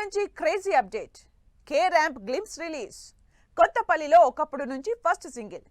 నుంచి crazy update. K ramp glimpse release. కొత్తపల్లిలో ఒకప్పుడు నుంచి ఫస్ట్ సింగిల్.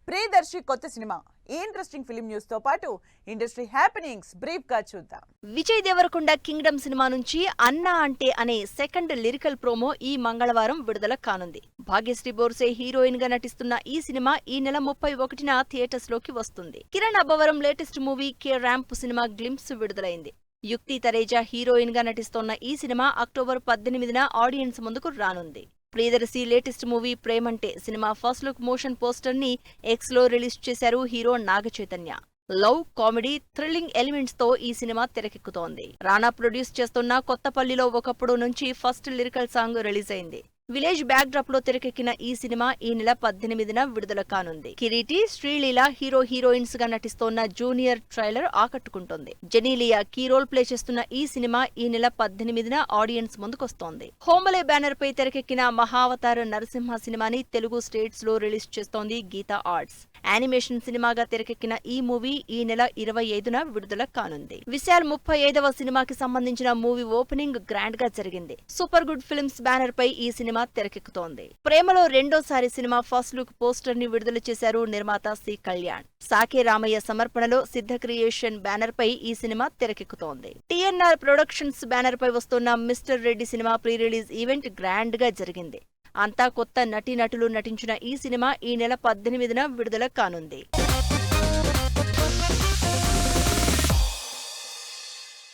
ప్రియదర్శి కొత్త సినిమా. ఈ ఇంట్రెస్టింగ్ ఫిలిం న్యూస్ తో పాటు ఇండస్ట్రీ హ్యాపెనింగ్స్ బ్రీఫ్ గా చూద్దాం. విజయ్ దేవరకొండ కింగ్డమ్ సినిమా నుంచి అన్నా అంటే అనే సెకండ్ లిరికల్ ప్రోమో ఈ మంగళవారం విడుదల కానుంది. భాగ్యశ్రీ బోర్సే హీరోయిన్ గా నటిస్తున్న ఈ సినిమా ఈ నెల 31న థియేటర్స్ లోకి వస్తుంది. Kiran Abbavaram latest movie K ramp cinema glimpse విడుదలైంది. యుక్తి తరేజా హీరోయిన్ గా నటిస్తోన్న ఈ సినిమా అక్టోబర్ 18న ఆడియన్స్ ముందుకు రానుంది. ప్రియదర్శి లేటెస్ట్ మూవీ ప్రేమంటే cinema first look motion poster ని ఎక్స్ లో రిలీజ్ చేశారు hero Naga Chaitanya. Love, comedy, thrilling elements తో ఈ సినిమా తెరకెక్కుతోంది. రానా ప్రొడ్యూస్ చేస్తున్న కొత్తపల్లిలో ఒకప్పుడు నుంచి ఫస్ట్ లిరికల్ సాంగ్ రిలీజ్ అయింది. విలేజ్ బ్యాక్ డ్రాప్ లో తెరకెక్కిన ఈ సినిమా ఈ నెల 18న విడుదల కానుంది. కిరీటి, శ్రీలీల హీరోయిన్స్ గా నటిస్తోన్న జూనియర్ ట్రైలర్ ఆకట్టుకుంటోంది. జెనీలియా కీ రోల్ ప్లే చేస్తున్న ఈ సినిమా ఈ నెల 18న ఆడియన్స్ ముందుకొస్తోంది. హోంబలే బ్యానర్ పై తెరకెక్కిన మహావతార్ నరసింహ సినిమాని తెలుగు స్టేట్స్ లో రిలీజ్ చేస్తోంది గీతా ఆర్ట్స్. యానిమేషన్ సినిమాగా తెరకెక్కిన ఈ మూవీ ఈ నెల 25న విడుదల కానుంది. విశాల్ 35వ సినిమాకి సంబంధించిన మూవీ ఓపెనింగ్ గ్రాండ్ గా జరిగింది. సూపర్ గుడ్ ఫిల్మ్స్ బ్యానర్ పై ఈ సినిమా తెరకెక్కుతోంది. ప్రేమలో రెండోసారి సినిమా ఫస్ట్ లుక్ పోస్టర్ ని విడుదల చేశారు నిర్మాత సి కళ్యాణ్. సాకే రామయ్య సమర్పణలో సిద్ధ క్రియేషన్ బ్యానర్ పై ఈ సినిమా తెరకెక్కుతోంది. టిఎన్ఆర్ ప్రొడక్షన్స్ బ్యానర్ పై వస్తున్న mister Reddy cinema pre release event grand గా జరిగింది. అంతా కొత్త నటీనటులు నటించిన ఈ సినిమా ఈ నెల 18న విడుదల కానుంది.